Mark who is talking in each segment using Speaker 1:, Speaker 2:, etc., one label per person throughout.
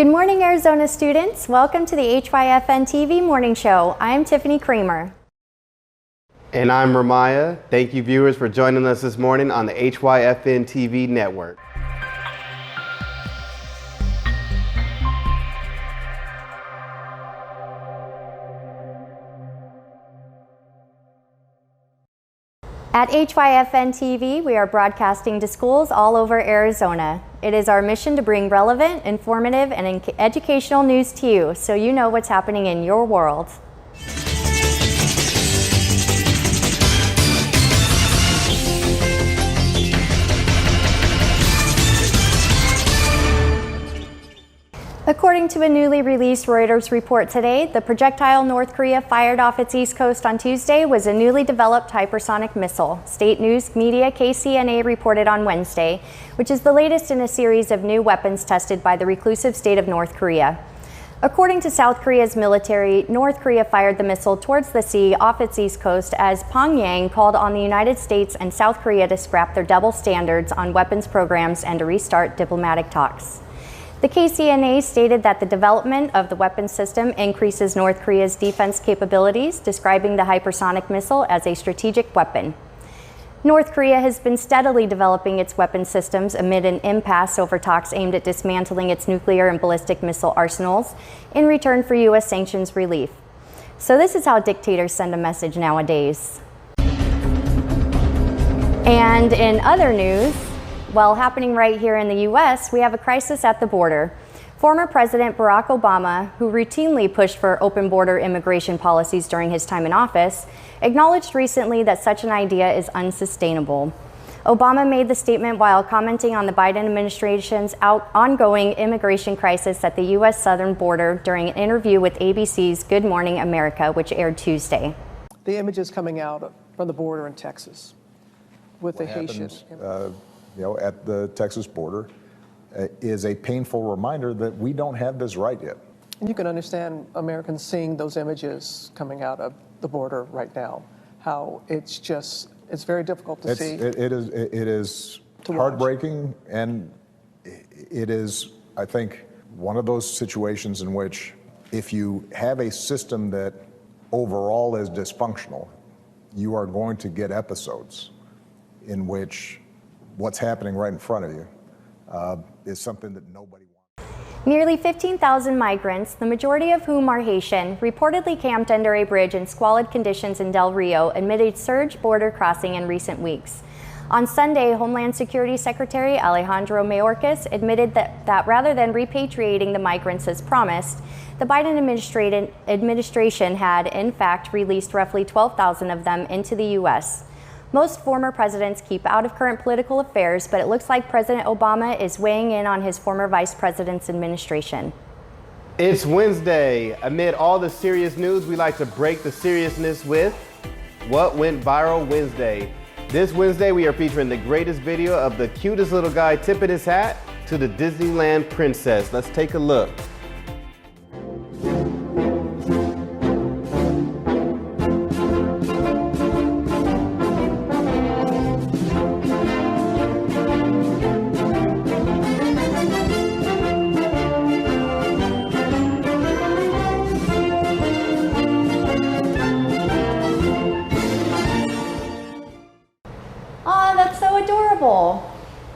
Speaker 1: Good morning, Arizona students. Welcome to the HYFN TV Morning Show. I'm Tiffany Kramer.
Speaker 2: And I'm Ramaya. Thank you, viewers, for joining us this morning on the HYFN TV network.
Speaker 1: At HYFN TV, we are broadcasting to schools all over Arizona. It is our mission to bring relevant, informative, and educational news to you so you know what's happening in your world. According to a newly released Reuters report today, the projectile North Korea fired off its east coast on Tuesday was a newly developed hypersonic missile. State news media KCNA reported on Wednesday, which is the latest in a series of new weapons tested by the reclusive state of North Korea. According to South Korea's military, North Korea fired the missile towards the sea off its east coast as Pyongyang called on the United States and South Korea to scrap their double standards on weapons programs and to restart diplomatic talks. The KCNA stated that the development of the weapons system increases North Korea's defense capabilities, describing the hypersonic missile as a strategic weapon. North Korea has been steadily developing its weapons systems amid an impasse over talks aimed at dismantling its nuclear and ballistic missile arsenals in return for U.S. sanctions relief. So this is how dictators send a message nowadays. And in other news, well, happening right here in the U.S., we have a crisis at the border. Former President Barack Obama, who routinely pushed for open border immigration policies during his time in office, acknowledged recently that such an idea is unsustainable. Obama made the statement while commenting on the Biden administration's ongoing immigration crisis at the U.S. southern border during an interview with ABC's Good Morning America, which aired Tuesday.
Speaker 3: The images coming out from the border in Texas with the Haitian.
Speaker 4: At the Texas border is a painful reminder that we don't have this right yet.
Speaker 3: And you can understand Americans seeing those images coming out of the border right now, how it's very difficult to see.
Speaker 4: It is heartbreaking, and it is, I think, one of those situations in which if you have a system that overall is dysfunctional, you are going to get episodes in which what's happening right in front of you is something that nobody wants.
Speaker 1: Nearly 15,000 migrants, the majority of whom are Haitian, reportedly camped under a bridge in squalid conditions in Del Rio amid a surge border crossing in recent weeks. On Sunday, Homeland Security Secretary Alejandro Mayorkas admitted that rather than repatriating the migrants as promised, the Biden administration had, in fact, released roughly 12,000 of them into the U.S. Most former presidents keep out of current political affairs, but it looks like President Obama is weighing in on his former vice president's administration.
Speaker 2: It's Wednesday. Amid all the serious news, we like to break the seriousness with What Went Viral Wednesday. This Wednesday, we are featuring the greatest video of the cutest little guy tipping his hat to the Disneyland princess. Let's take a look.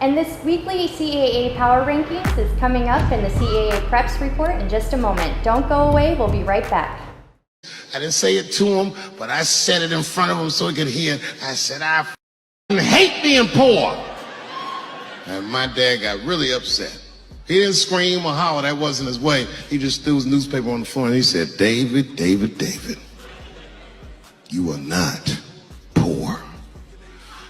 Speaker 1: And this weekly CAA Power Rankings is coming up in the CAA Preps report in just a moment. Don't go away, we'll be right back.
Speaker 5: I didn't say it to him, but I said it in front of him so he could hear. I said, I hate being poor. And my dad got really upset. He didn't scream or holler, that wasn't his way. He just threw his newspaper on the floor and he said, David, David, David, you are not poor.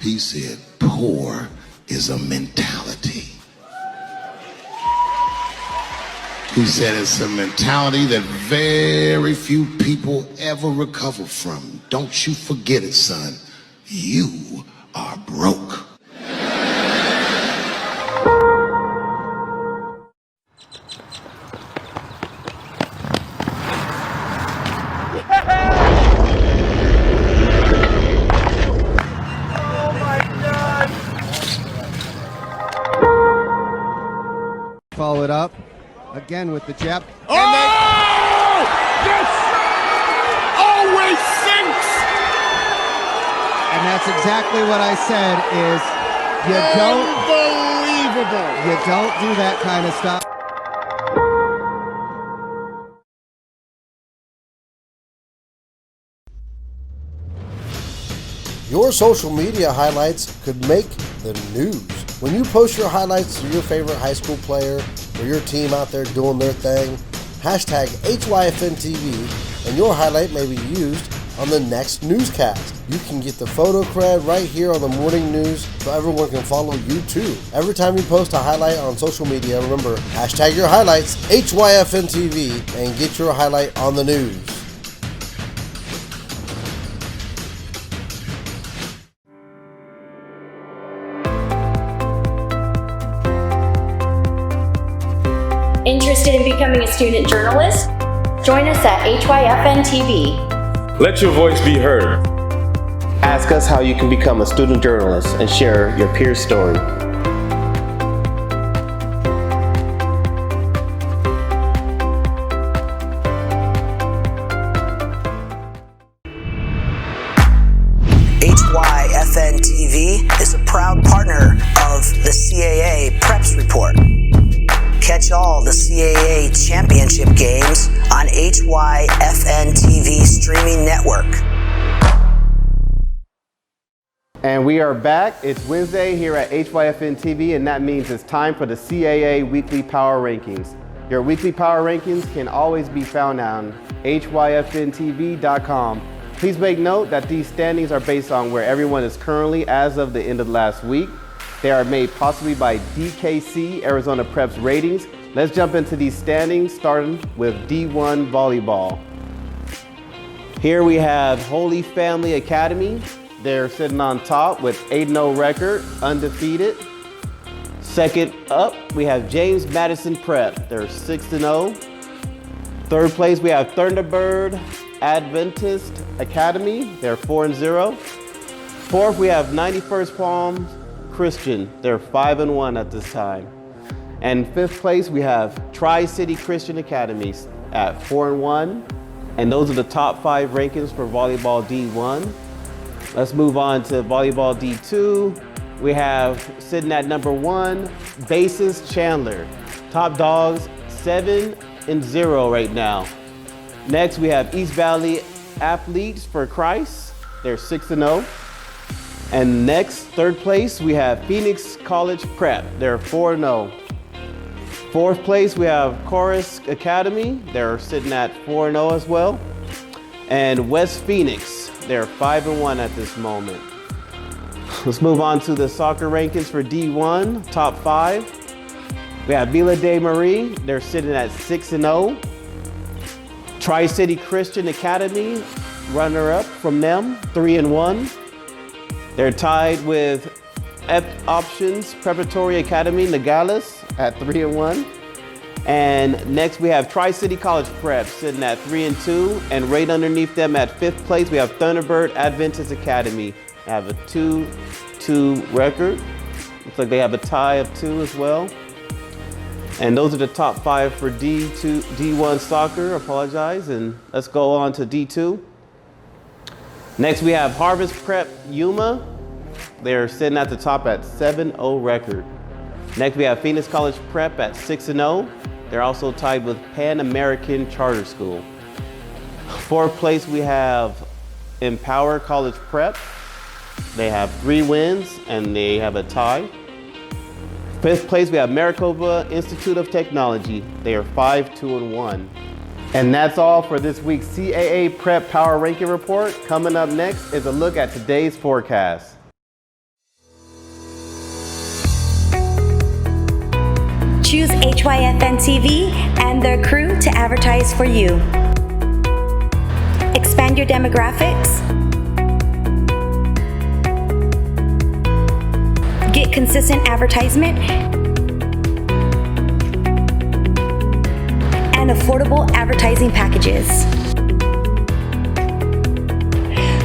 Speaker 5: He said, poor is a mentality. He said it's a mentality that very few people ever recover from. Don't you forget it, son. You are broke.
Speaker 6: Follow it up. again with the jab.
Speaker 5: Oh! Yes! Always sinks!
Speaker 6: And that's exactly what I said is
Speaker 5: Unbelievable!
Speaker 6: you don't do that kind of stuff.
Speaker 7: Your social media highlights could make the news. When you post your highlights to your favorite high school player or your team out there doing their thing, hashtag HYFNTV, and your highlight may be used on the next newscast. You can get the photo cred right here on the morning news so everyone can follow you too. Every time you post a highlight on social media, remember, hashtag your highlights, HYFNTV, and get your highlight on the news.
Speaker 1: Interested in becoming a student journalist? Join us at HYFN TV.
Speaker 8: Let your voice be heard.
Speaker 2: Ask us how you can become a student journalist and share your peer's story.
Speaker 9: HYFN TV is a proud partner of the CAA Preps Report. Catch all the CAA championship games on HYFN TV streaming network.
Speaker 2: And we are back. It's Wednesday here at HYFN TV, and that means it's time for the CAA Weekly Power Rankings. Your weekly power rankings can always be found on HYFNTV.com. Please make note that these standings are based on where everyone is currently as of the end of last week. They are made possibly by DKC, Arizona Preps Ratings. Let's jump into these standings, starting with D1 Volleyball. Here we have Holy Family Academy. They're sitting on top with 8-0 record, undefeated. Second up, we have James Madison Prep. They're 6-0. Third place, we have Thunderbird Adventist Academy. They're 4-0. Fourth, we have 91st Palms Christian. They're 5-1 at this time. And fifth place, we have Tri-City Christian Academies at 4-1. And those are the top 5 rankings for Volleyball D1. Let's move on to Volleyball D2. We have sitting at number 1, Basis Chandler. Top dogs, 7-0 right now. Next, we have East Valley Athletes for Christ. They're 6-0. And next, third place, we have Phoenix College Prep. They're 4-0. Fourth place, we have Chorus Academy. They're sitting at 4-0 as well. And West Phoenix, they're 5-1 at this moment. Let's move on to the soccer rankings for D1, top 5. We have Villa de Marie. They're sitting at 6-0. Tri-City Christian Academy, runner-up from them, 3-1. They're tied with F Options Preparatory Academy, Nogales, at 3-1. And next we have Tri-City College Prep sitting at 3-2. And right underneath them at 5th place, we have Thunderbird Adventist Academy. They have a 2-2 record. Looks like they have a tie of 2 as well. And those are the top 5 for D1 soccer, apologize. And let's go on to D2. Next we have Harvest Prep Yuma. They're sitting at the top at 7-0 record. Next we have Phoenix College Prep at 6-0. They're also tied with Pan American Charter School. 4th place we have Empower College Prep. They have 3 wins and they have a tie. 5th place, we have Maricopa Institute of Technology. They are 5-2-1. And that's all for this week's CAA Prep Power Ranking Report. Coming up next is a look at today's forecast.
Speaker 10: Choose HYFN TV and their crew to advertise for you. Expand your demographics. Get consistent advertisement and affordable advertising packages.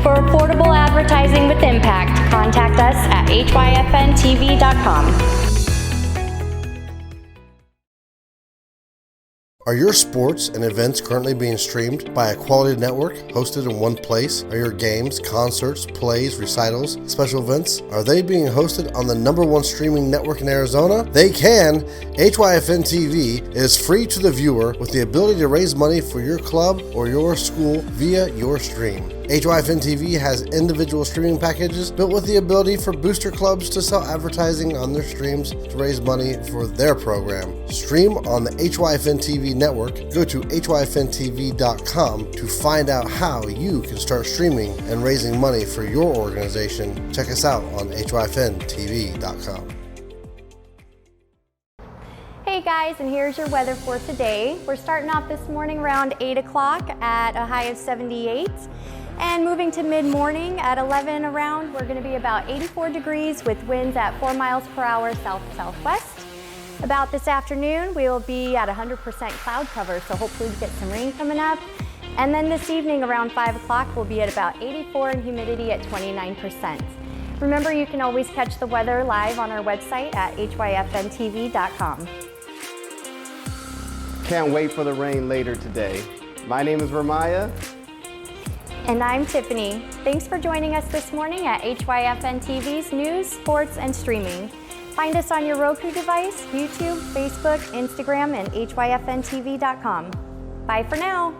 Speaker 1: For affordable advertising with impact, contact us at HYFNTV.com.
Speaker 7: Are your sports and events currently being streamed by a quality network hosted in one place? Are your games, concerts, plays, recitals, special events, are they being hosted on the #1 streaming network in Arizona? They can! HYFN TV is free to the viewer with the ability to raise money for your club or your school via your stream. HYFN TV has individual streaming packages built with the ability for booster clubs to sell advertising on their streams to raise money for their program. Stream on the HYFN TV network. Go to hyfntv.com to find out how you can start streaming and raising money for your organization. Check us out on hyfntv.com.
Speaker 1: Hey guys, and here's your weather for today. We're starting off this morning around 8 o'clock at a high of 78. And moving to mid-morning at 11 around, we're going to be about 84 degrees with winds at 4 miles per hour south-southwest. About this afternoon, we will be at 100% cloud cover, so hopefully we get some rain coming up. And then this evening around 5 o'clock, we'll be at about 84 and humidity at 29%. Remember, you can always catch the weather live on our website at hyfntv.com.
Speaker 2: Can't wait for the rain later today. My name is Ramaya.
Speaker 1: And I'm Tiffany. Thanks for joining us this morning at HYFN TV's news, sports, and streaming. Find us on your Roku device, YouTube, Facebook, Instagram, and hyfntv.com. Bye for now.